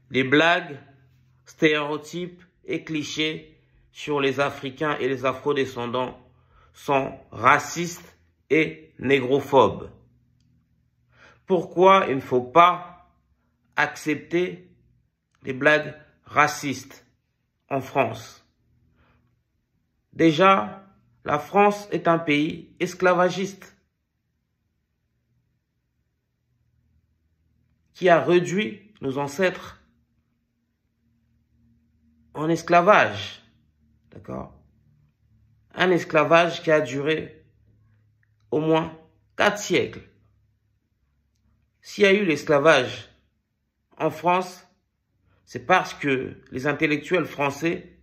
les blagues, stéréotypes et clichés sur les Africains et les Afro-descendants sont racistes et négrophobes. Pourquoi il ne faut pas accepter les blagues racistes en France? Déjà, la France est un pays esclavagiste qui a réduit nos ancêtres en esclavage. D'accord? Un esclavage qui a duré au moins 4 siècles. S'il y a eu l'esclavage en France, c'est parce que les intellectuels français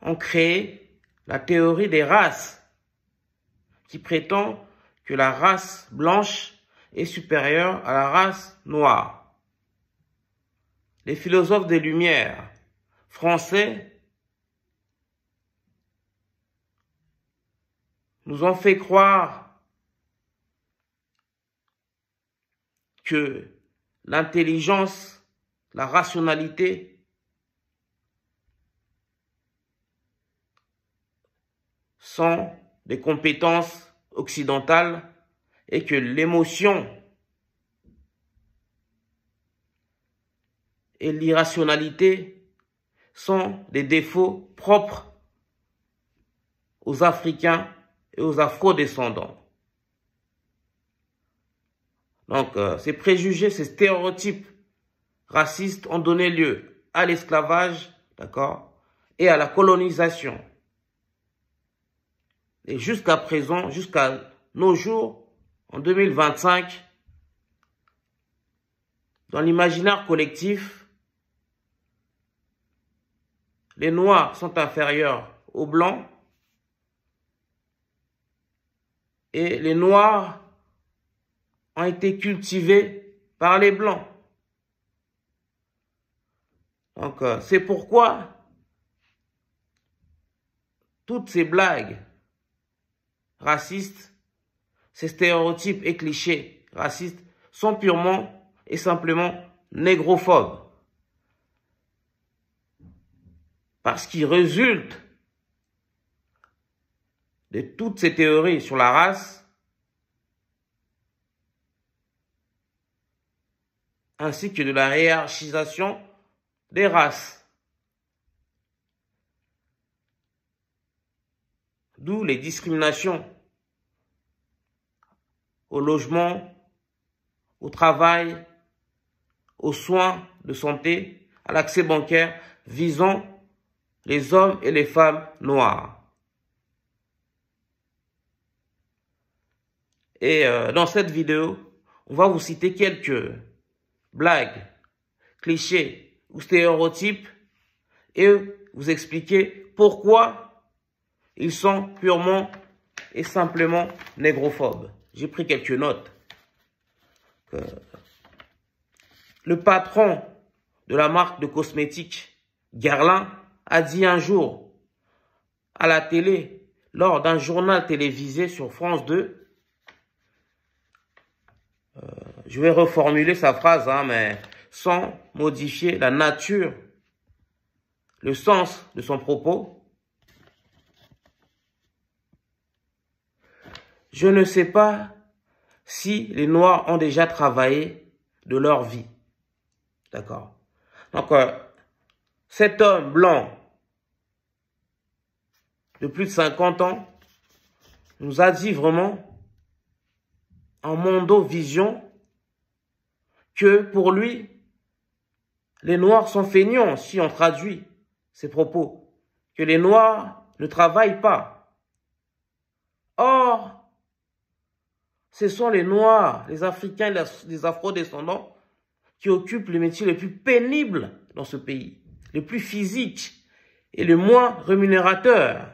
ont créé la théorie des races, qui prétend que la race blanche est supérieure à la race noire. Les philosophes des Lumières français nous ont fait croire que l'intelligence, la rationalité sont des compétences occidentales et que l'émotion et l'irrationalité sont des défauts propres aux Africains et aux Afro-descendants. Donc, ces préjugés, ces stéréotypes racistes ont donné lieu à l'esclavage, d'accord, et à la colonisation. Et jusqu'à présent, jusqu'à nos jours, en 2025, dans l'imaginaire collectif, les Noirs sont inférieurs aux Blancs et les Noirs ont été cultivés par les Blancs. Donc, c'est pourquoi toutes ces blagues racistes, ces stéréotypes et clichés racistes sont purement et simplement négrophobes. Parce qu'ils résultent de toutes ces théories sur la race, ainsi que de la hiérarchisation des races. D'où les discriminations au logement, au travail, aux soins de santé, à l'accès bancaire, visant les hommes et les femmes noirs. Et dans cette vidéo, on va vous citer quelques blagues, clichés ou stéréotypes et vous expliquer pourquoi ils sont purement et simplement négrophobes. J'ai pris quelques notes. Le patron de la marque de cosmétiques Guerlain a dit un jour à la télé, lors d'un journal télévisé sur France 2, je vais reformuler sa phrase, mais sans modifier la nature, le sens de son propos. Je ne sais pas si les Noirs ont déjà travaillé de leur vie. D'accord. Donc, cet homme blanc de plus de 50 ans nous a dit vraiment en mondovision que pour lui, les Noirs sont feignants, si on traduit ses propos, que les Noirs ne travaillent pas. Or, ce sont les Noirs, les Africains, les Afro-descendants qui occupent les métiers les plus pénibles dans ce pays, les plus physiques et les moins rémunérateurs.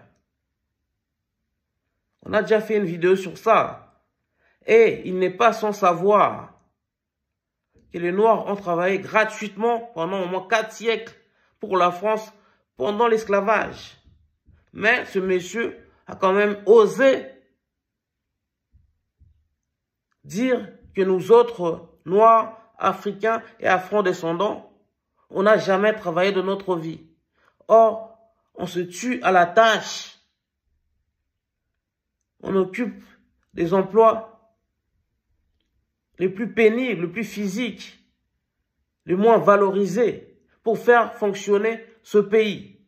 On a déjà fait une vidéo sur ça. Et il n'est pas sans savoir que les Noirs ont travaillé gratuitement pendant au moins 4 siècles pour la France pendant l'esclavage. Mais ce monsieur a quand même osé dire que nous autres Noirs, Africains et Afro-descendants On n'a jamais travaillé de notre vie. Or, on se tue à la tâche. On occupe des emplois les plus pénibles, les plus physiques, les moins valorisés pour faire fonctionner ce pays.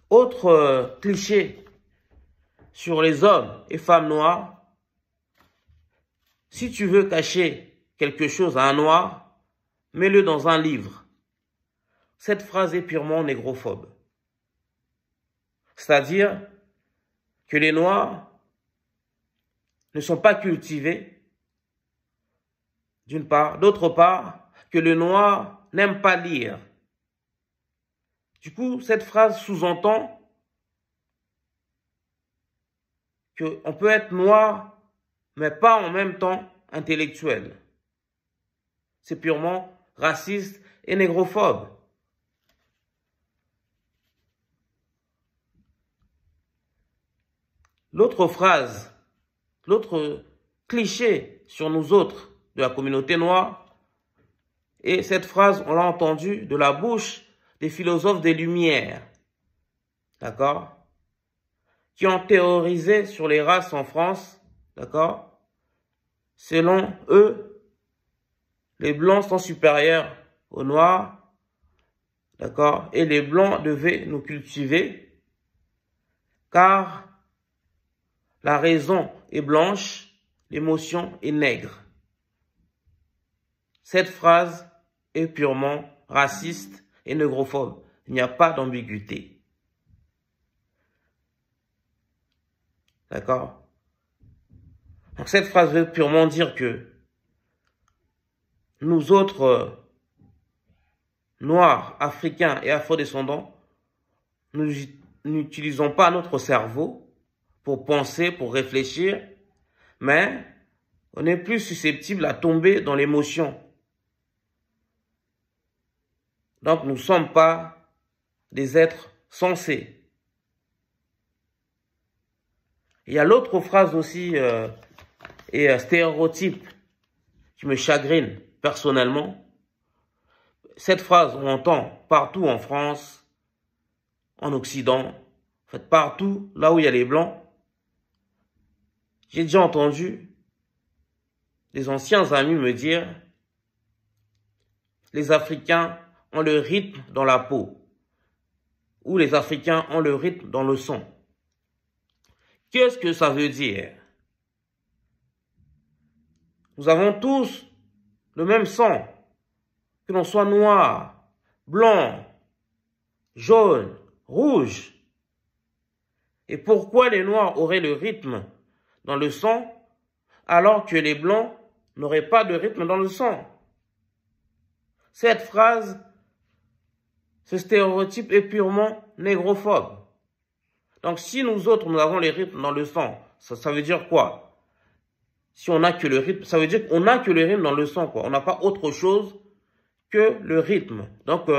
Autre cliché sur les hommes et femmes noirs, si tu veux cacher quelque chose à un noir, mets-le dans un livre. Cette phrase est purement négrophobe. C'est-à-dire que les noirs ne sont pas cultivés, d'une part. D'autre part, que le noir n'aime pas lire. Du coup, cette phrase sous-entend qu'on peut être noir, mais pas en même temps intellectuel. C'est purement raciste et négrophobe. L'autre phrase, l'autre cliché sur nous autres de la communauté noire, et cette phrase, on l'a entendue de la bouche des philosophes des Lumières, d'accord, qui ont théorisé sur les races en France, d'accord. Selon eux, les blancs sont supérieurs aux noirs, d'accord, et les blancs devaient nous cultiver, car la raison est blanche, l'émotion est nègre. Cette phrase est purement raciste et négrophobe. Il n'y a pas d'ambiguïté. D'accord? Donc cette phrase veut purement dire que nous autres noirs, africains et afrodescendants, nous n'utilisons pas notre cerveau pour penser, pour réfléchir, mais on est plus susceptible à tomber dans l'émotion. Donc, nous ne sommes pas des êtres sensés. Il y a l'autre phrase aussi, et stéréotype, qui me chagrine personnellement. Cette phrase, on entend partout en France, en Occident, en fait, partout, là où il y a les Blancs. J'ai déjà entendu des anciens amis me dire « Les Africains ont le rythme dans la peau » ou « Les Africains ont le rythme dans le sang ». Qu'est-ce que ça veut dire? Nous avons tous le même sang, que l'on soit noir, blanc, jaune, rouge. Et pourquoi les noirs auraient le rythme dans le sang alors que les blancs n'auraient pas de rythme dans le sang? Cette phrase, ce stéréotype est purement négrophobe. Donc si nous autres, nous avons les rythmes dans le sang, ça veut dire quoi? Si on n'a que le rythme, ça veut dire qu'on n'a que le rythme dans le sang, quoi. On n'a pas autre chose que le rythme. Donc,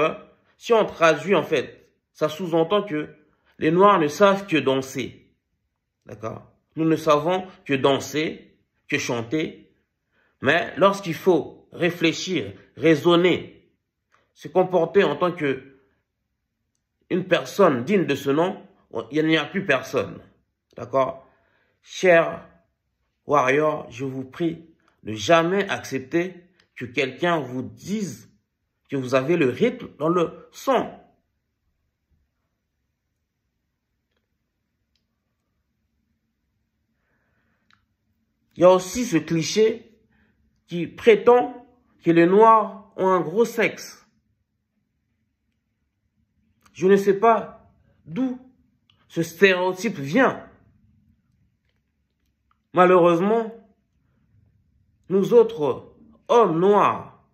si on traduit, en fait, ça sous-entend que les Noirs ne savent que danser. D'accord? Nous ne savons que danser, que chanter. Mais lorsqu'il faut réfléchir, raisonner, se comporter en tant que une personne digne de ce nom, il n'y a plus personne. D'accord? Chers warriors, je vous prie de jamais accepter que quelqu'un vous dise que vous avez le rythme dans le sang. Il y a aussi ce cliché qui prétend que les Noirs ont un gros sexe. Je ne sais pas d'où ce stéréotype vient. Malheureusement, nous autres hommes noirs,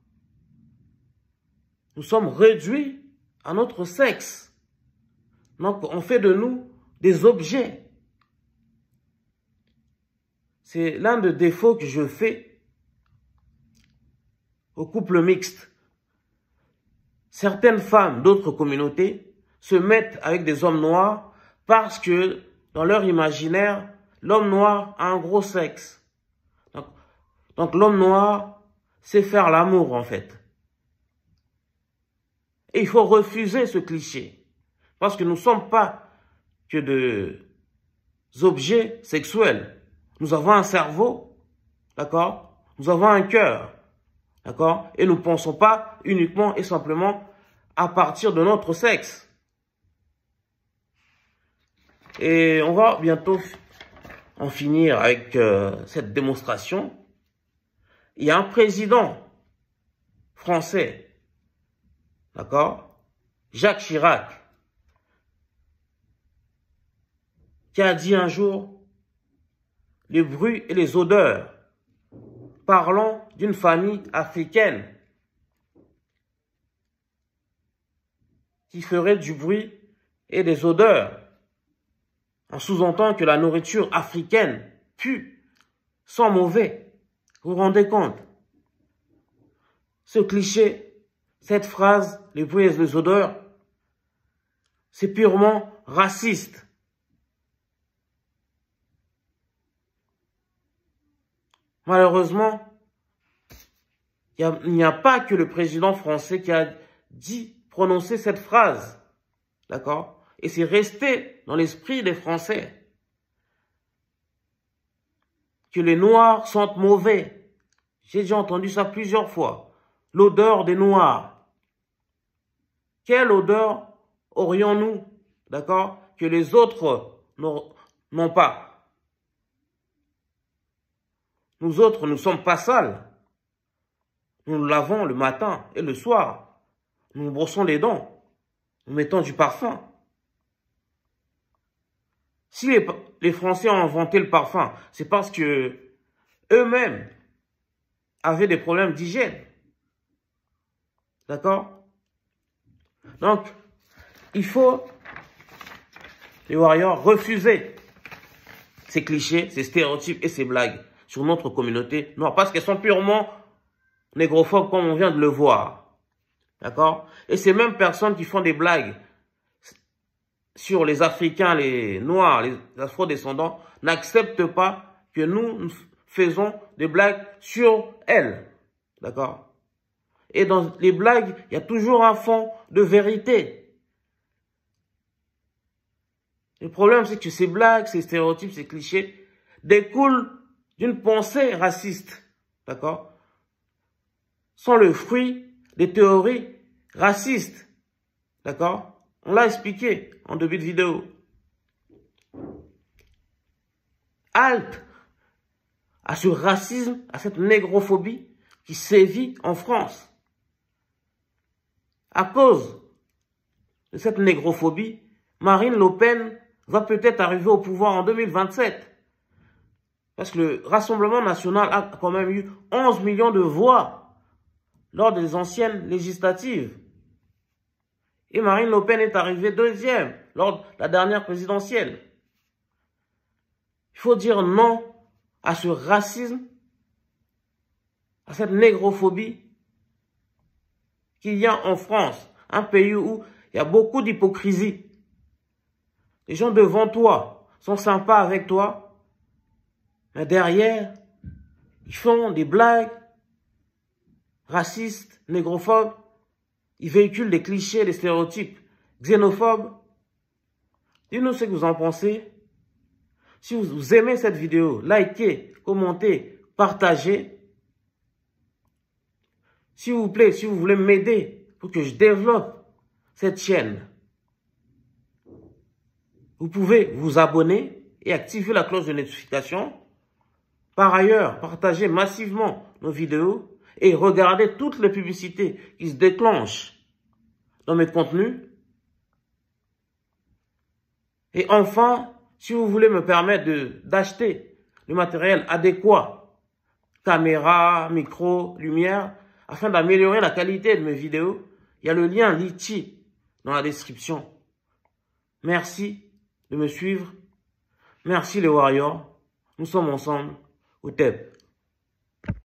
nous sommes réduits à notre sexe. Donc, on fait de nous des objets. C'est l'un des défauts que je fais au couple mixte. Certaines femmes d'autres communautés se mettent avec des hommes noirs parce que, dans leur imaginaire, l'homme noir a un gros sexe. Donc l'homme noir sait faire l'amour en fait. Et il faut refuser ce cliché. Parce que nous ne sommes pas que des objets sexuels. Nous avons un cerveau, d'accord? Nous avons un cœur, d'accord? Et nous ne pensons pas uniquement et simplement à partir de notre sexe. Et on va bientôt en finir avec cette démonstration. Il y a un président français, d'accord, Jacques Chirac, qui a dit un jour les bruits et les odeurs, parlant d'une famille africaine qui ferait du bruit et des odeurs, en sous-entendant que la nourriture africaine pue, sent mauvais. Vous vous rendez compte? Ce cliché, cette phrase, les bruits et les odeurs, c'est purement raciste. Malheureusement, il n'y a pas que le président français qui a prononcé cette phrase. D'accord? Et c'est resté dans l'esprit des Français que les Noirs sentent mauvais. J'ai déjà entendu ça plusieurs fois. L'odeur des Noirs. Quelle odeur aurions-nous, d'accord, que les autres n'ont pas? Nous autres, nous ne sommes pas sales. Nous nous lavons le matin et le soir. Nous nous brossons les dents. Nous mettons du parfum. Si les Français ont inventé le parfum, c'est parce que eux-mêmes avaient des problèmes d'hygiène. D'accord? Donc, il faut, les warriors, refuser ces clichés, ces stéréotypes et ces blagues sur notre communauté noire, parce qu'elles sont purement négrophobes, comme on vient de le voir. D'accord? Et ces mêmes personnes qui font des blagues sur les Africains, les Noirs, les Afro-descendants, n'acceptent pas que nous faisons des blagues sur elles. D'accord? Et dans les blagues, il y a toujours un fond de vérité. Le problème, c'est que ces blagues, ces stéréotypes, ces clichés découlent d'une pensée raciste. D'accord? Sont le fruit des théories racistes. D'accord? On l'a expliqué en début de vidéo. Halte à ce racisme, à cette négrophobie qui sévit en France. À cause de cette négrophobie, Marine Le Pen va peut-être arriver au pouvoir en 2027. Parce que le Rassemblement national a quand même eu 11 millions de voix lors des anciennes législatives. Et Marine Le Pen est arrivée deuxième lors de la dernière présidentielle. Il faut dire non à ce racisme, à cette négrophobie qu'il y a en France, un pays où il y a beaucoup d'hypocrisie. Les gens devant toi sont sympas avec toi, mais derrière, ils font des blagues racistes, négrophobes. Ils véhiculent des clichés, des stéréotypes xénophobes. Dites-nous ce que vous en pensez. Si vous aimez cette vidéo, likez, commentez, partagez. S'il vous plaît, si vous voulez m'aider pour que je développe cette chaîne, vous pouvez vous abonner et activer la cloche de notification. Par ailleurs, partagez massivement nos vidéos et regardez toutes les publicités qui se déclenchent dans mes contenus. Et enfin, si vous voulez me permettre d'acheter le matériel adéquat, caméra, micro, lumière, afin d'améliorer la qualité de mes vidéos, il y a le lien Litchi dans la description. Merci de me suivre. Merci les warriors. Nous sommes ensemble au TEP.